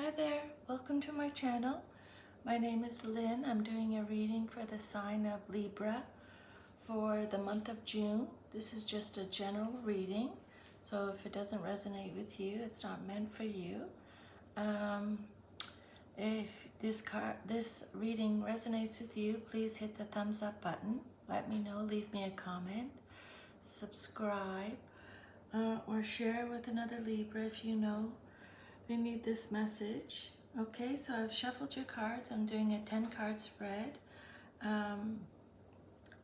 Hi there, welcome to my channel. My name is Lynn. I'm doing a reading for the sign of Libra for the month of June. This is just a general reading, so if it doesn't resonate with you, it's not meant for you. If this reading resonates with you, please hit the thumbs up button. Let me know, leave me a comment, subscribe, or share with another Libra if you know they need this message. Okay, so I've shuffled your cards. I'm doing a 10 card spread.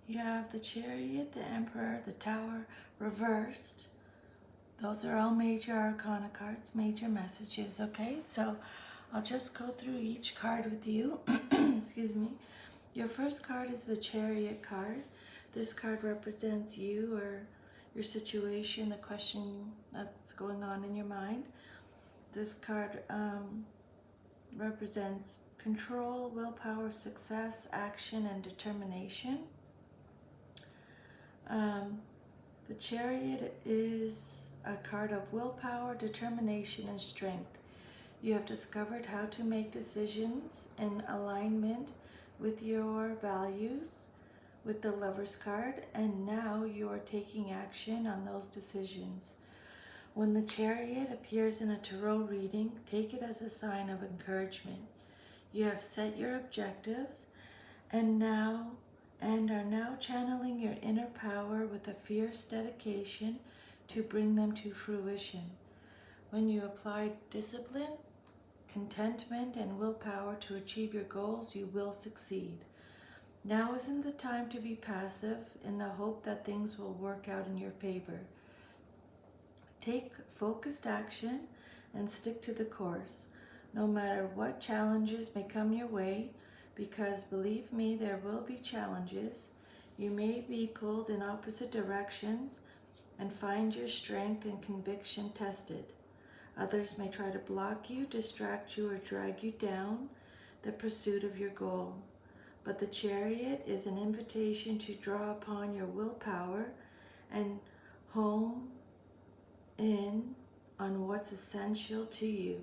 You have the Chariot, the Emperor, the Tower reversed. Those are all major arcana cards, major messages. Okay, so I'll just go through each card with you. Excuse me. Your first card is the Chariot card. This card represents you or your situation, the question that's going on in your mind. This card represents control, willpower, success, action, and determination. The Chariot is a card of willpower, determination, and strength. You have discovered how to make decisions in alignment with your values with the Lover's card, and now you are taking action on those decisions. When the Chariot appears in a tarot reading, take it as a sign of encouragement. You have set your objectives and are now channeling your inner power with a fierce dedication to bring them to fruition. When you apply discipline, contentment, and willpower to achieve your goals, you will succeed. Now isn't the time to be passive in the hope that things will work out in your favor. Take focused action and stick to the course, no matter what challenges may come your way, because believe me, there will be challenges. You may be pulled in opposite directions and find your strength and conviction tested. Others may try to block you, distract you, or drag you down the pursuit of your goal. But the Chariot is an invitation to draw upon your willpower and hone in on what's essential to you,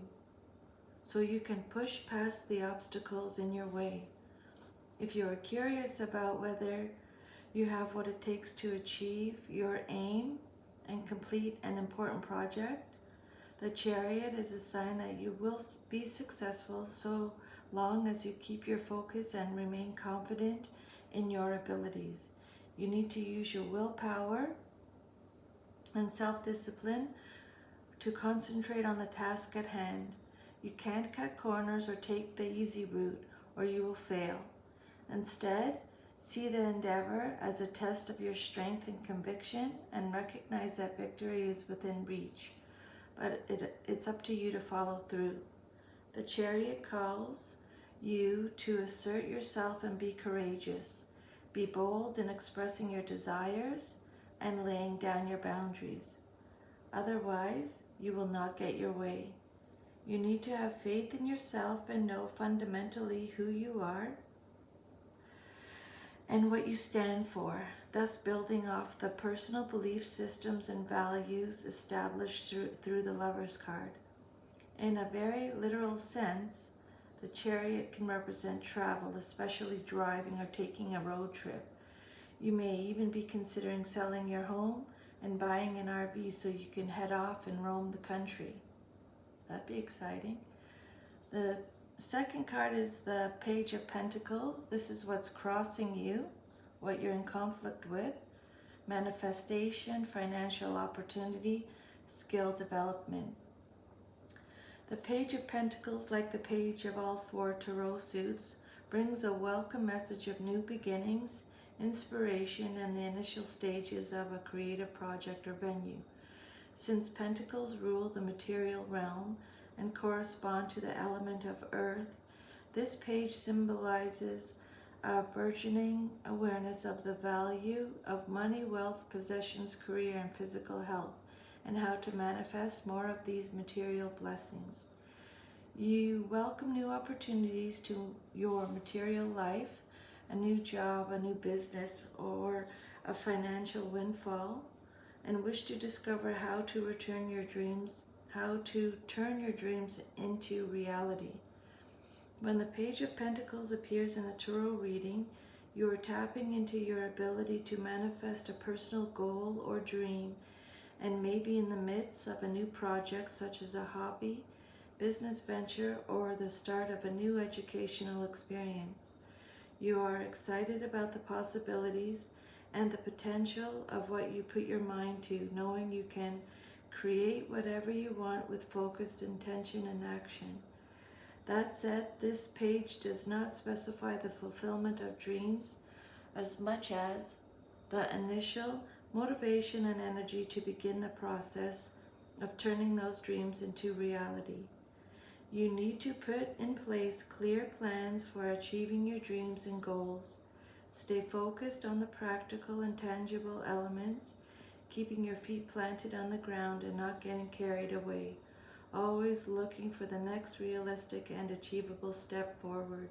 so you can push past the obstacles in your way. If you are curious about whether you have what it takes to achieve your aim and complete an important project, the Chariot is a sign that you will be successful so long as you keep your focus and remain confident in your abilities. You need to use your willpower and self-discipline to concentrate on the task at hand. You can't cut corners or take the easy route, or you will fail. Instead, see the endeavor as a test of your strength and conviction, and recognize that victory is within reach. But it's up to you to follow through. The Chariot calls you to assert yourself and be courageous. Be bold in expressing your desires and laying down your boundaries. Otherwise, you will not get your way. You need to have faith in yourself and know fundamentally who you are and what you stand for, thus building off the personal belief systems and values established through the Lover's card. In a very literal sense, the Chariot can represent travel, especially driving or taking a road trip. You may even be considering selling your home and buying an RV so you can head off and roam the country. That'd be exciting. The second card is the Page of Pentacles. This is what's crossing you, what you're in conflict with: manifestation, financial opportunity, skill development. The Page of Pentacles, like the page of all four tarot suits, brings a welcome message of new beginnings, inspiration, and the initial stages of a creative project or venue. Since Pentacles rule the material realm and correspond to the element of earth, this page symbolizes a burgeoning awareness of the value of money, wealth, possessions, career, and physical health, and how to manifest more of these material blessings. You welcome new opportunities to your material life, a new job, a new business, or a financial windfall, and wish to discover how to how to turn your dreams into reality. When the Page of Pentacles appears in a tarot reading, you are tapping into your ability to manifest a personal goal or dream, and maybe in the midst of a new project such as a hobby, business venture, or the start of a new educational experience. You are excited about the possibilities and the potential of what you put your mind to, knowing you can create whatever you want with focused intention and action. That said, this page does not specify the fulfillment of dreams as much as the initial motivation and energy to begin the process of turning those dreams into reality. You need to put in place clear plans for achieving your dreams and goals. Stay focused on the practical and tangible elements, keeping your feet planted on the ground and not getting carried away. Always looking for the next realistic and achievable step forward.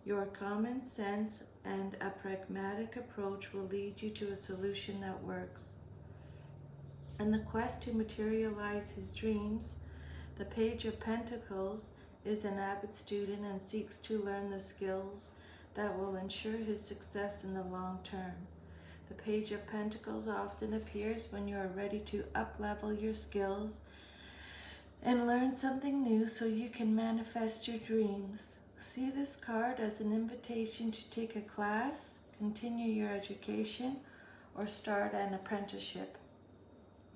Your common sense and a pragmatic approach will lead you to a solution that works. In the quest to materialize his dreams, the Page of Pentacles is an avid student and seeks to learn the skills that will ensure his success in the long term. The Page of Pentacles often appears when you are ready to up-level your skills and learn something new so you can manifest your dreams. See this card as an invitation to take a class, continue your education, or start an apprenticeship.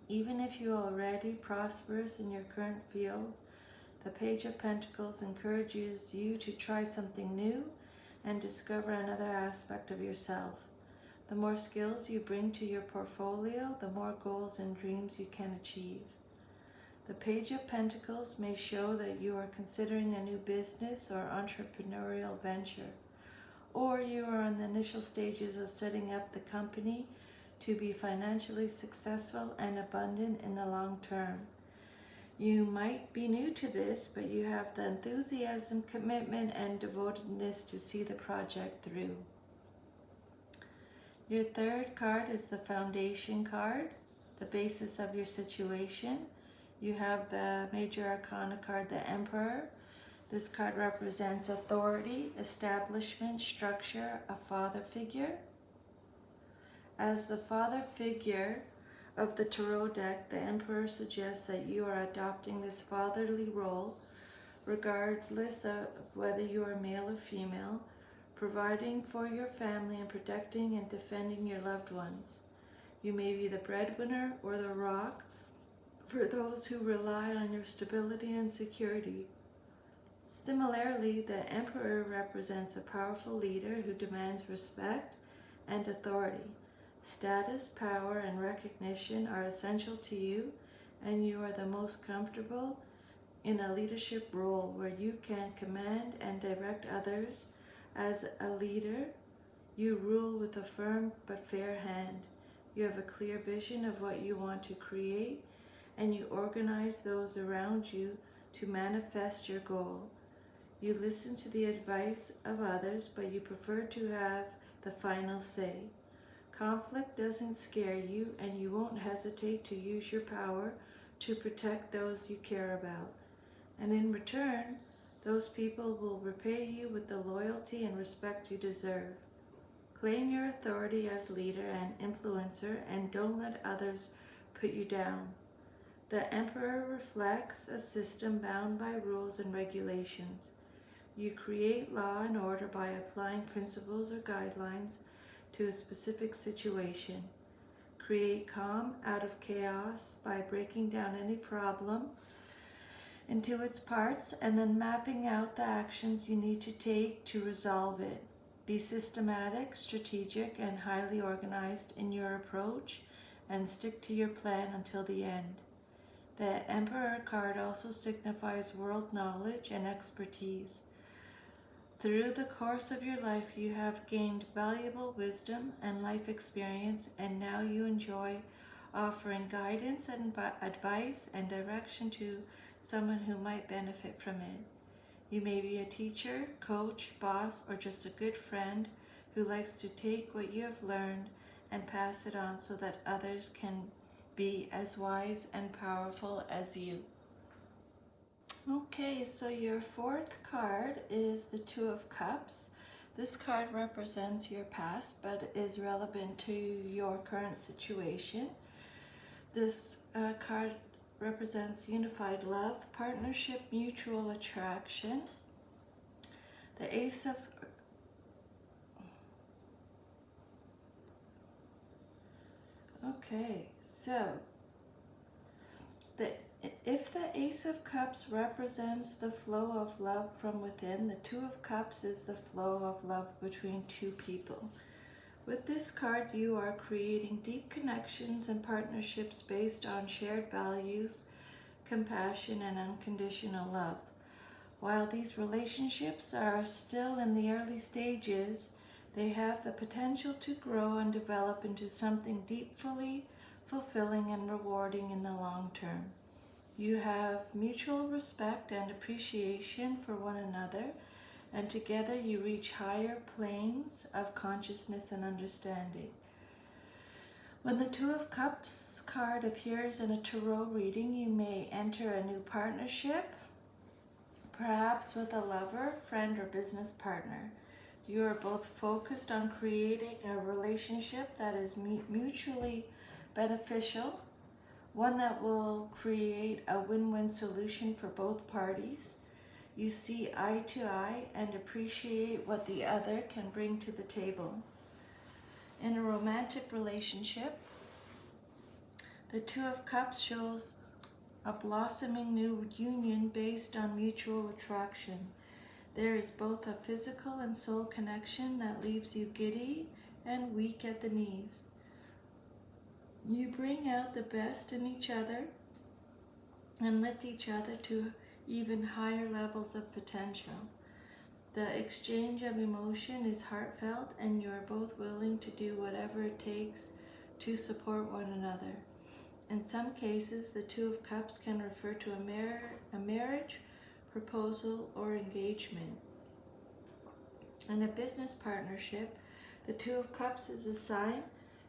Even if you are already prosperous in your current field, the Page of Pentacles encourages you to try something new and discover another aspect of yourself. The more skills you bring to your portfolio, the more goals and dreams you can achieve. The Page of Pentacles may show that you are considering a new business or entrepreneurial venture, or you are on the initial stages of setting up the company to be financially successful and abundant in the long term. You might be new to this, but you have the enthusiasm, commitment, and devotedness to see the project through. Your third card is the Foundation card, the basis of your situation. You have the Major Arcana card, the Emperor. This card represents authority, establishment, structure, a father figure. As the father figure of the tarot deck, the Emperor suggests that you are adopting this fatherly role, regardless of whether you are male or female, providing for your family and protecting and defending your loved ones. You may be the breadwinner or the rock for those who rely on your stability and security. Similarly, the Emperor represents a powerful leader who demands respect and authority. Status, power, and recognition are essential to you, and you are the most comfortable in a leadership role where you can command and direct others. As a leader, you rule with a firm but fair hand. You have a clear vision of what you want to create, and you organize those around you to manifest your goal. You listen to the advice of others, but you prefer to have the final say. Conflict doesn't scare you, and you won't hesitate to use your power to protect those you care about. And in return, those people will repay you with the loyalty and respect you deserve. Claim your authority as leader and influencer, and don't let others put you down. The Emperor reflects a system bound by rules and regulations. You create law and order by applying principles or guidelines to a specific situation. Create calm out of chaos by breaking down any problem into its parts and then mapping out the actions you need to take to resolve it. Be systematic, strategic, and highly organized in your approach, and stick to your plan until the end. The Emperor card also signifies world knowledge and expertise. Through the course of your life, you have gained valuable wisdom and life experience, and now you enjoy offering guidance and advice and direction to someone who might benefit from it. You may be a teacher, coach, boss, or just a good friend who likes to take what you have learned and pass it on so that others can be as wise and powerful as you. Okay, so your fourth card is the Two of Cups. This card represents your past, but is relevant to your current situation. This card represents unified love, partnership, mutual attraction. The Ace of... Okay, so if the Ace of Cups represents the flow of love from within, the Two of Cups is the flow of love between two people. With this card, you are creating deep connections and partnerships based on shared values, compassion, and unconditional love. While these relationships are still in the early stages, they have the potential to grow and develop into something deeply fulfilling and rewarding in the long term. You have mutual respect and appreciation for one another, and together you reach higher planes of consciousness and understanding. When the Two of Cups card appears in a tarot reading, you may enter a new partnership, perhaps with a lover, friend, or business partner. You are both focused on creating a relationship that is mutually beneficial, one that will create a win-win solution for both parties. You see eye to eye and appreciate what the other can bring to the table. In a romantic relationship, the Two of Cups shows a blossoming new union based on mutual attraction. There is both a physical and soul connection that leaves you giddy and weak at the knees. You bring out the best in each other and lift each other to even higher levels of potential. The exchange of emotion is heartfelt, and you are both willing to do whatever it takes to support one another. In some cases, the Two of Cups can refer to a marriage, proposal, or engagement. In a business partnership, the Two of Cups is a sign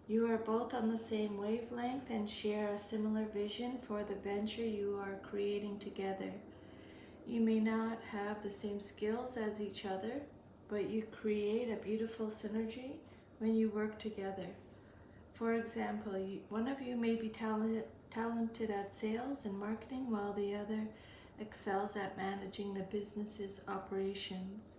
you are both on the same wavelength and share a similar vision for the venture you are creating together. You may not have the same skills as each other, but you create a beautiful synergy when you work together. For example, one of you may be talented at sales and marketing, while the other excels at managing the business's operations.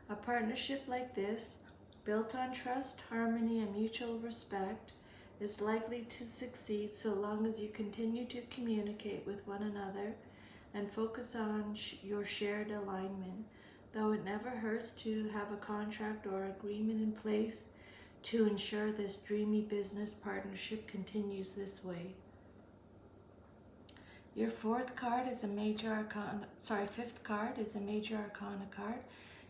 A partnership like this, built on trust, harmony, and mutual respect, is likely to succeed so long as you continue to communicate with one another and focus on your shared alignment, though it never hurts to have a contract or agreement in place to ensure this dreamy business partnership continues this way. Your fifth card is a major arcana card.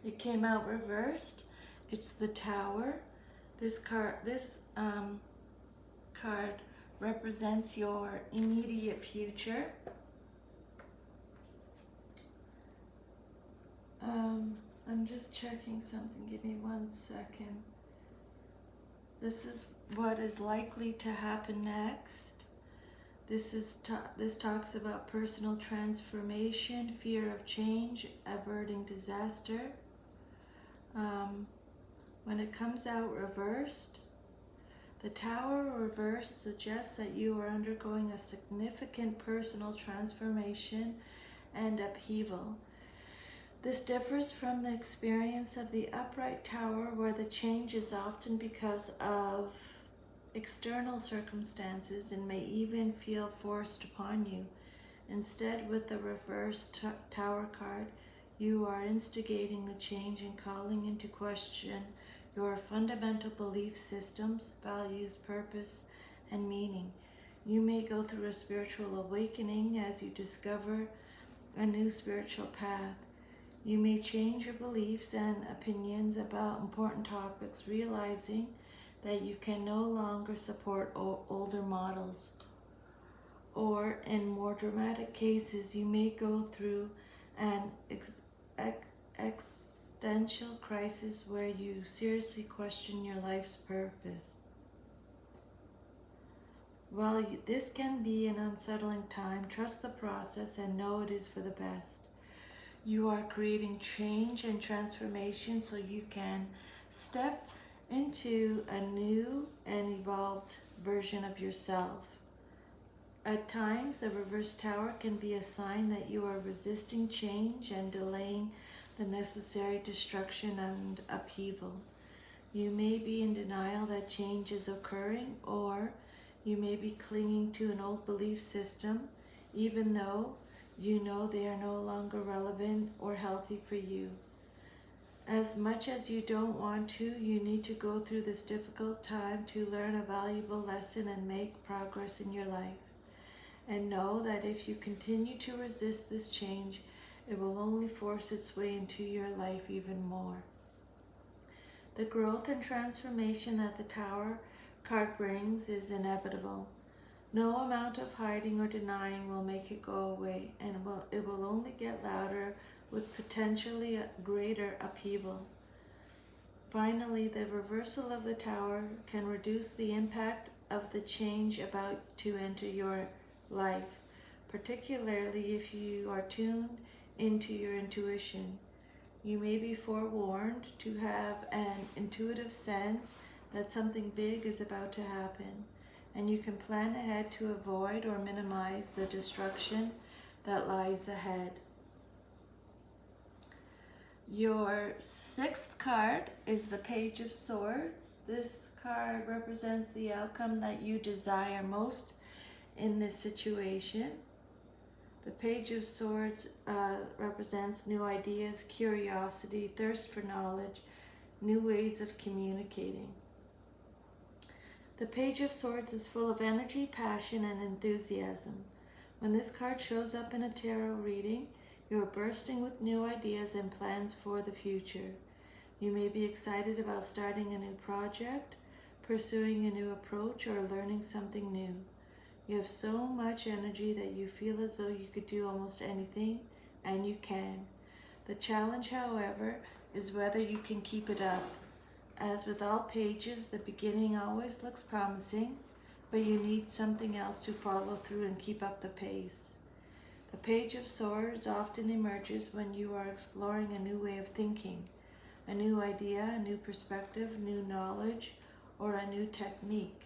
It came out reversed. It's the Tower. This card represents your immediate future. I'm just checking something. Give me 1 second. This is what is likely to happen next. This talks about personal transformation, fear of change, averting disaster. When it comes out reversed, the Tower reversed suggests that you are undergoing a significant personal transformation and upheaval. This differs from the experience of the upright Tower, where the change is often because of external circumstances and may even feel forced upon you. Instead, with the reversed Tower card, you are instigating the change and calling into question your fundamental belief systems, values, purpose, and meaning. You may go through a spiritual awakening as you discover a new spiritual path. You may change your beliefs and opinions about important topics, realizing that you can no longer support older models. Or, in more dramatic cases, you may go through an existential crisis where you seriously question your life's purpose. While this can be an unsettling time, trust the process and know it is for the best. You are creating change and transformation so you can step into a new and evolved version of yourself. At times, the reverse tower can be a sign that you are resisting change and delaying the necessary destruction and upheaval. You may be in denial that change is occurring, or you may be clinging to an old belief system, even though you know they are no longer relevant or healthy for you. As much as you don't want to, you need to go through this difficult time to learn a valuable lesson and make progress in your life. And know that if you continue to resist this change, it will only force its way into your life even more. The growth and transformation that the Tower card brings is inevitable. No amount of hiding or denying will make it go away, and it will only get louder with potentially a greater upheaval. Finally, the reversal of the Tower can reduce the impact of the change about to enter your life, particularly if you are tuned into your intuition. You may be forewarned to have an intuitive sense that something big is about to happen, and you can plan ahead to avoid or minimize the destruction that lies ahead. Your sixth card is the Page of Swords. This card represents the outcome that you desire most in this situation. The Page of Swords represents new ideas, curiosity, thirst for knowledge, new ways of communicating. The Page of Swords is full of energy, passion, and enthusiasm. When this card shows up in a tarot reading, you are bursting with new ideas and plans for the future. You may be excited about starting a new project, pursuing a new approach, or learning something new. You have so much energy that you feel as though you could do almost anything, and you can. The challenge, however, is whether you can keep it up. As with all pages, the beginning always looks promising, but you need something else to follow through and keep up the pace. The Page of Swords often emerges when you are exploring a new way of thinking, a new idea, a new perspective, new knowledge, or a new technique.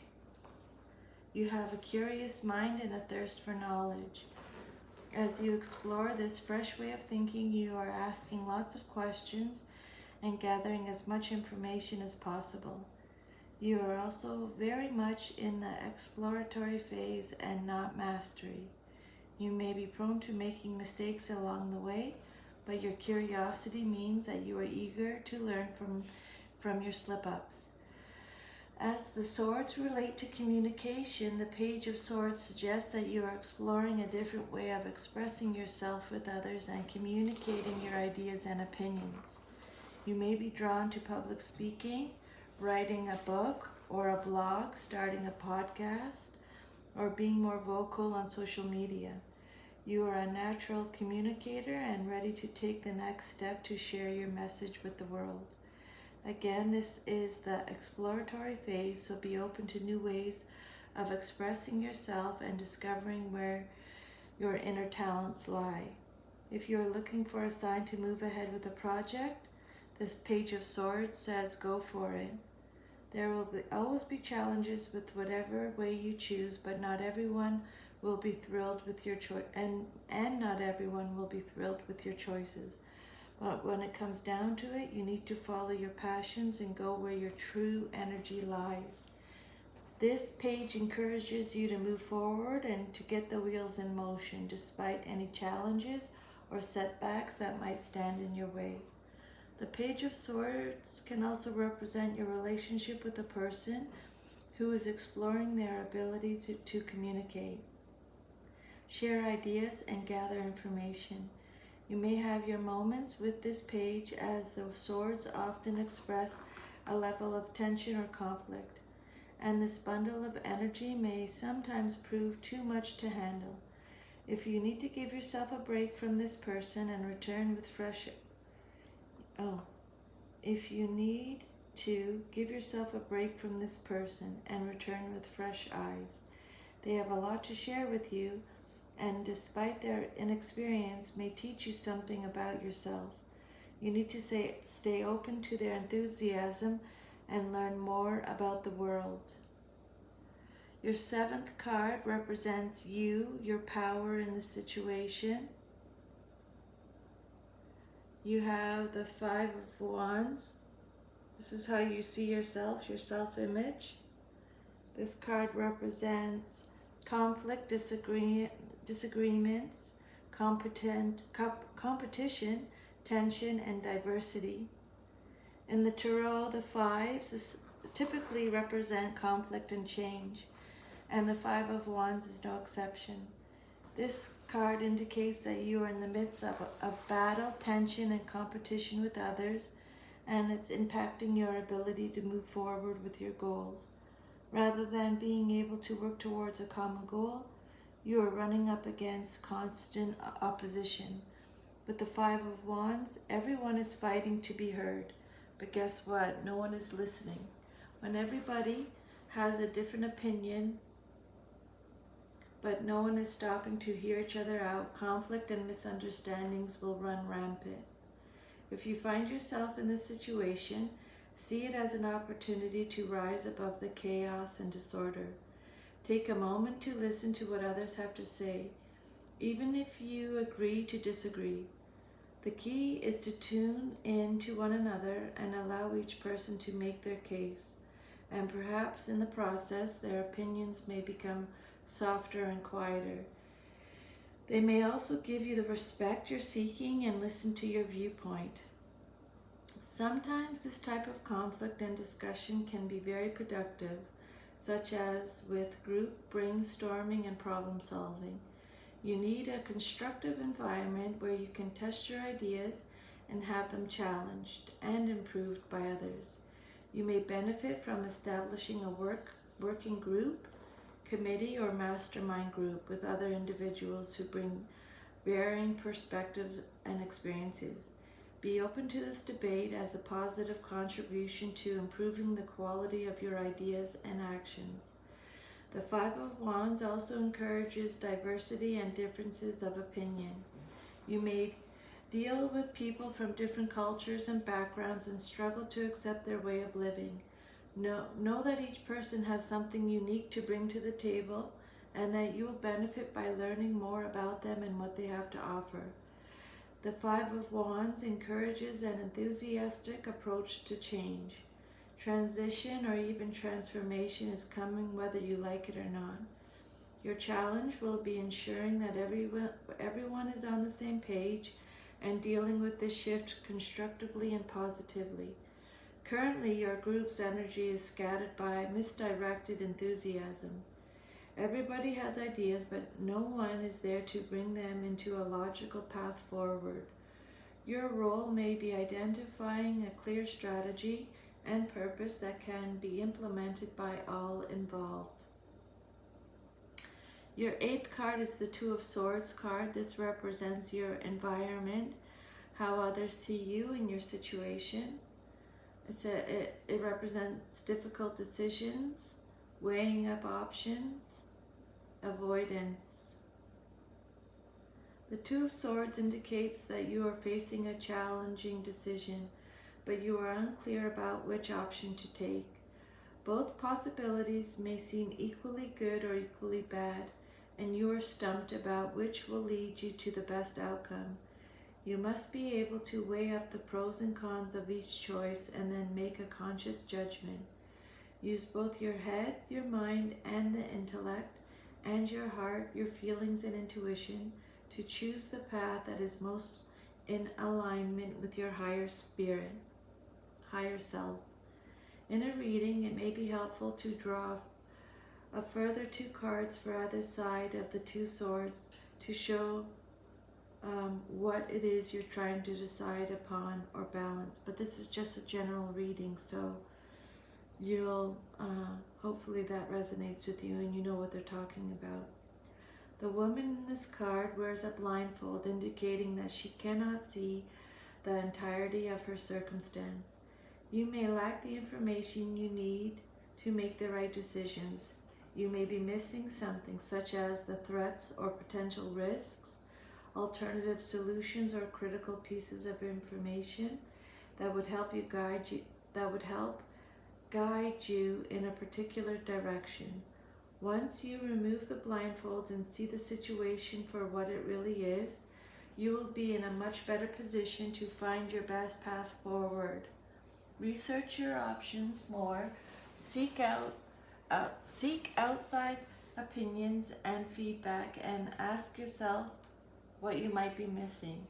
You have a curious mind and a thirst for knowledge. As you explore this fresh way of thinking, you are asking lots of questions and gathering as much information as possible. You are also very much in the exploratory phase and not mastery. You may be prone to making mistakes along the way, but your curiosity means that you are eager to learn from your slip-ups. As the swords relate to communication, the Page of Swords suggests that you are exploring a different way of expressing yourself with others and communicating your ideas and opinions. You may be drawn to public speaking, writing a book or a blog, starting a podcast, or being more vocal on social media. You are a natural communicator and ready to take the next step to share your message with the world. Again, this is the exploratory phase, so be open to new ways of expressing yourself and discovering where your inner talents lie. If you are looking for a sign to move ahead with a project, this Page of Swords says go for it. There will always be challenges with whatever way you choose, but not everyone will be thrilled with your choice, and not everyone will be thrilled with your choices. But when it comes down to it, you need to follow your passions and go where your true energy lies. This page encourages you to move forward and to get the wheels in motion despite any challenges or setbacks that might stand in your way. The Page of Swords can also represent your relationship with a person who is exploring their ability to communicate, share ideas, and gather information. You may have your moments with this page, as the swords often express a level of tension or conflict, and this bundle of energy may sometimes prove too much to handle. If you need to give yourself a break from this person and return with fresh eyes. They have a lot to share with you, and despite their inexperience, may teach you something about yourself. You need to stay open to their enthusiasm and learn more about the world. Your seventh card represents you, your power in the situation. You have the Five of Wands. This is how you see yourself, your self-image. This card represents conflict, disagreements, competition, tension, and diversity. In the Tarot, the fives typically represent conflict and change, and the Five of Wands is no exception. This card indicates that you are in the midst of battle, tension, and competition with others, and it's impacting your ability to move forward with your goals. Rather than being able to work towards a common goal, you are running up against constant opposition. With the Five of Wands, everyone is fighting to be heard. But guess what? No one is listening. When everybody has a different opinion, but no one is stopping to hear each other out, conflict and misunderstandings will run rampant. If you find yourself in this situation, see it as an opportunity to rise above the chaos and disorder. Take a moment to listen to what others have to say, even if you agree to disagree. The key is to tune in to one another and allow each person to make their case, and perhaps in the process their opinions may become softer and quieter. They may also give you the respect you're seeking and listen to your viewpoint. Sometimes this type of conflict and discussion can be very productive, such as with group brainstorming and problem solving. You need a constructive environment where you can test your ideas and have them challenged and improved by others. You may benefit from establishing a working group, committee, or mastermind group with other individuals who bring varying perspectives and experiences. Be open to this debate as a positive contribution to improving the quality of your ideas and actions. The Five of Wands also encourages diversity and differences of opinion. You may deal with people from different cultures and backgrounds and struggle to accept their way of living. Know that each person has something unique to bring to the table and that you will benefit by learning more about them and what they have to offer. The Five of Wands encourages an enthusiastic approach to change. Transition or even transformation is coming whether you like it or not. Your challenge will be ensuring that everyone is on the same page and dealing with this shift constructively and positively. Currently, your group's energy is scattered by misdirected enthusiasm. Everybody has ideas, but no one is there to bring them into a logical path forward. Your role may be identifying a clear strategy and purpose that can be implemented by all involved. Your eighth card is the Two of Swords card. This represents your environment, how others see you and your situation. It represents difficult decisions, weighing up options, avoidance. The Two of Swords indicates that you are facing a challenging decision, but you are unclear about which option to take. Both possibilities may seem equally good or equally bad, and you are stumped about which will lead you to the best outcome. You must be able to weigh up the pros and cons of each choice and then make a conscious judgment. Use both your head, your mind, and the intellect, and your heart, your feelings and intuition to choose the path that is most in alignment with your higher spirit, higher self. In a reading, it may be helpful to draw a further two cards for either side of the Two Swords to show what it is you're trying to decide upon or balance. But this is just a general reading, so you'll hopefully that resonates with you and you know what they're talking about. The woman in this card wears a blindfold, indicating that she cannot see the entirety of her circumstance. You may lack the information you need to make the right decisions. You may be missing something, such as the threats or potential risks, alternative solutions, or critical pieces of information that would help guide you in a particular direction. Once you remove the blindfold and see the situation for what it really is, you will be in a much better position to find your best path forward. Research your options more. Seek outside opinions and feedback, and ask yourself what you might be missing.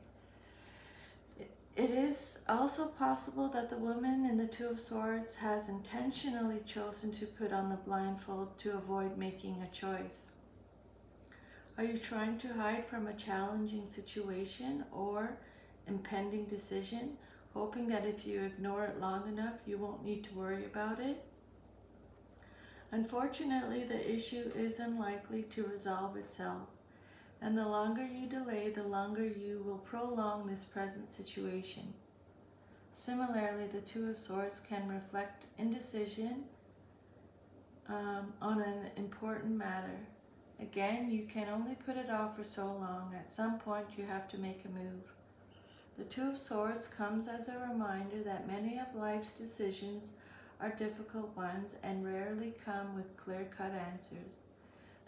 It is also possible that the woman in the Two of Swords has intentionally chosen to put on the blindfold to avoid making a choice. Are you trying to hide from a challenging situation or impending decision, hoping that if you ignore it long enough, you won't need to worry about it? Unfortunately, the issue is unlikely to resolve itself, and the longer you delay, the longer you will prolong this present situation. Similarly, the Two of Swords can reflect indecision on an important matter. Again, you can only put it off for so long. At some point, you have to make a move. The Two of Swords comes as a reminder that many of life's decisions are difficult ones and rarely come with clear-cut answers.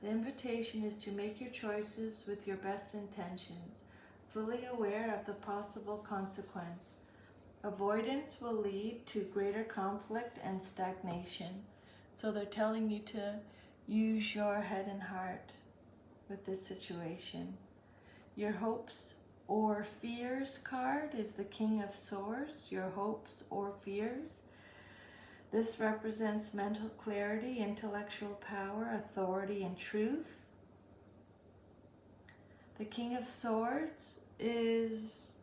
The invitation is to make your choices with your best intentions, fully aware of the possible consequence. Avoidance will lead to greater conflict and stagnation. So they're telling you to use your head and heart with this situation. Your hopes or fears card is the King of Swords. Your hopes or fears. This represents mental clarity, intellectual power, authority, and truth. The King of Swords is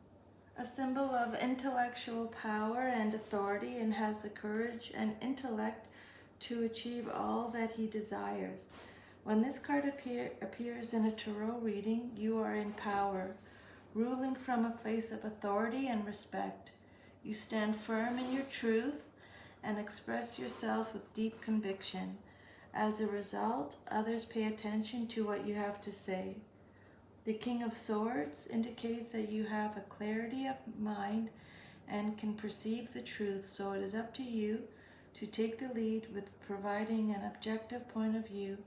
a symbol of intellectual power and authority, and has the courage and intellect to achieve all that he desires. When this card appears in a tarot reading, you are in power, ruling from a place of authority and respect. You stand firm in your truth and express yourself with deep conviction. As a result, others pay attention to what you have to say. The King of Swords indicates that you have a clarity of mind and can perceive the truth, so it is up to you to take the lead with providing an objective point of view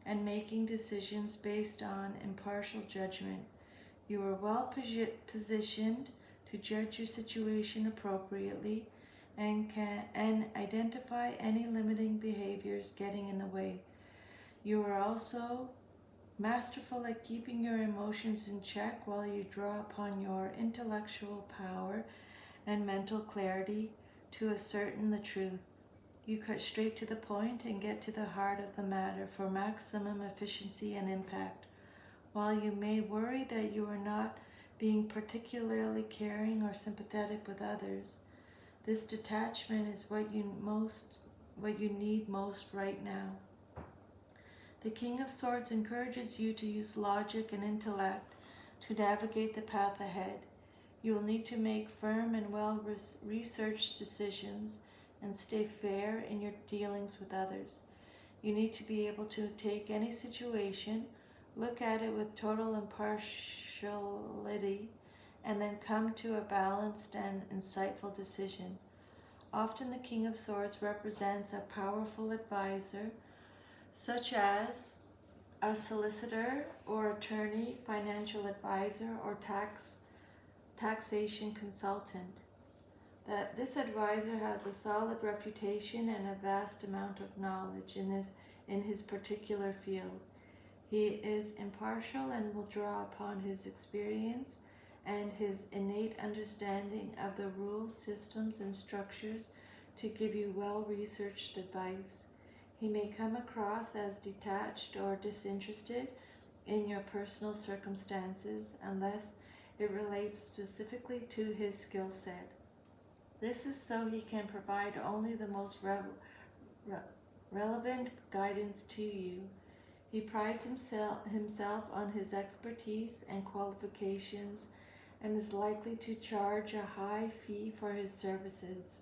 and making decisions based on impartial judgment. You are well positioned to judge your situation appropriately and can identify any limiting behaviors getting in the way. You are also masterful at keeping your emotions in check while you draw upon your intellectual power and mental clarity to ascertain the truth. You cut straight to the point and get to the heart of the matter for maximum efficiency and impact. While you may worry that you are not being particularly caring or sympathetic with others, this detachment is what you need most right now. The King of Swords encourages you to use logic and intellect to navigate the path ahead. You will need to make firm and well-researched decisions and stay fair in your dealings with others. You need to be able to take any situation, look at it with total impartiality, and then come to a balanced and insightful decision. Often the King of Swords represents a powerful advisor, such as a solicitor or attorney, financial advisor, or taxation consultant. This advisor has a solid reputation and a vast amount of knowledge in his particular field. He is impartial and will draw upon his experience and his innate understanding of the rules, systems, and structures to give you well-researched advice. He may come across as detached or disinterested in your personal circumstances unless it relates specifically to his skill set. This is so he can provide only the most relevant guidance to you. He prides himself on his expertise and qualifications and is likely to charge a high fee for his services.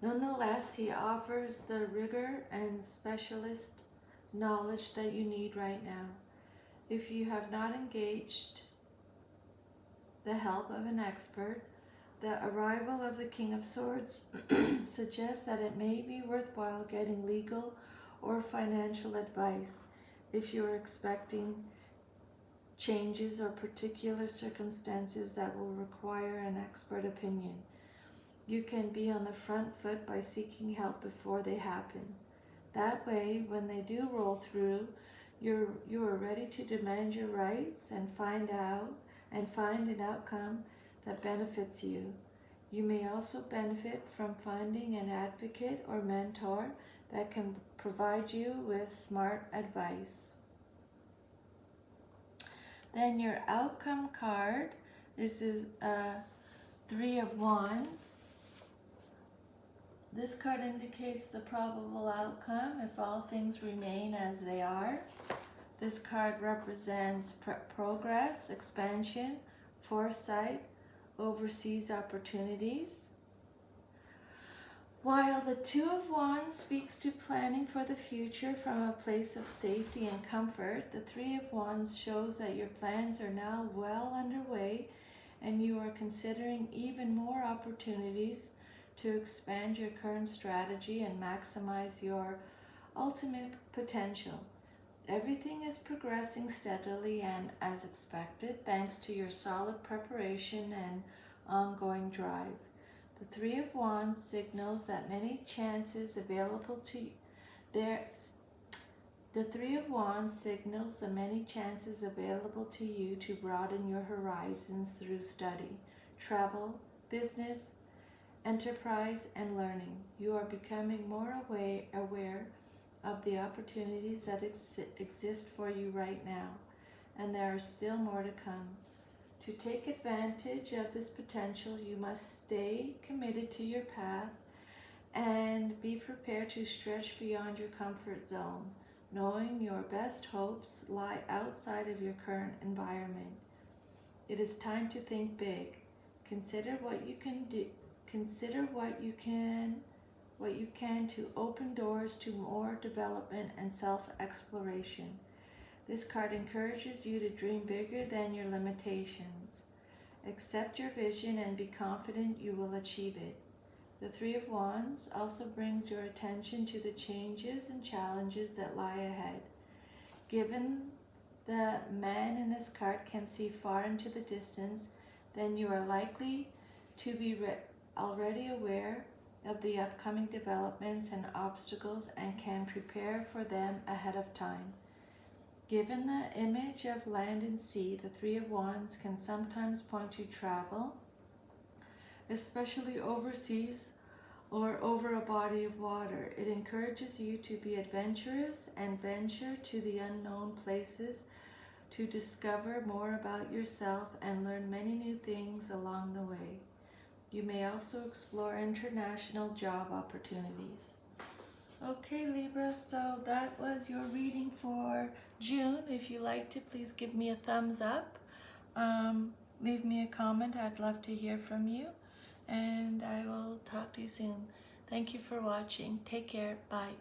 Nonetheless, he offers the rigor and specialist knowledge that you need right now. If you have not engaged the help of an expert, the arrival of the King of Swords suggests that it may be worthwhile getting legal or financial advice if you are expecting changes or particular circumstances that will require an expert opinion. You can be on the front foot by seeking help before they happen. That way, when they do roll through, you are ready to demand your rights and find an outcome that benefits you. You may also benefit from finding an advocate or mentor that can provide you with smart advice. Then your outcome card is the Three of Wands. This card indicates the probable outcome if all things remain as they are. This card represents progress, expansion, foresight, overseas opportunities. While the Two of Wands speaks to planning for the future from a place of safety and comfort, the Three of Wands shows that your plans are now well underway and you are considering even more opportunities to expand your current strategy and maximize your ultimate potential. Everything is progressing steadily and as expected, thanks to your solid preparation and ongoing drive. The Three of Wands signals that many chances available to you. The Three of Wands signals the many chances available to you to broaden your horizons through study, travel, business, enterprise, and learning. You are becoming more aware of the opportunities that exist for you right now, and there are still more to come. To take advantage of this potential, you must stay committed to your path and be prepared to stretch beyond your comfort zone, knowing your best hopes lie outside of your current environment. It is time to think big. Consider what you can do. Consider what you can to open doors to more development and self-exploration. This card encourages you to dream bigger than your limitations. Accept your vision and be confident you will achieve it. The Three of Wands also brings your attention to the changes and challenges that lie ahead. Given the man in this card can see far into the distance, then you are likely to be already aware of the upcoming developments and obstacles and can prepare for them ahead of time. Given the image of land and sea, the Three of Wands can sometimes point to travel, especially overseas or over a body of water. It encourages you to be adventurous and venture to the unknown places to discover more about yourself and learn many new things along the way. You may also explore international job opportunities. Okay, Libra, so that was your reading for June. If you liked it, please give me a thumbs up. Leave me a comment. I'd love to hear from you. And I will talk to you soon. Thank you for watching. Take care. Bye.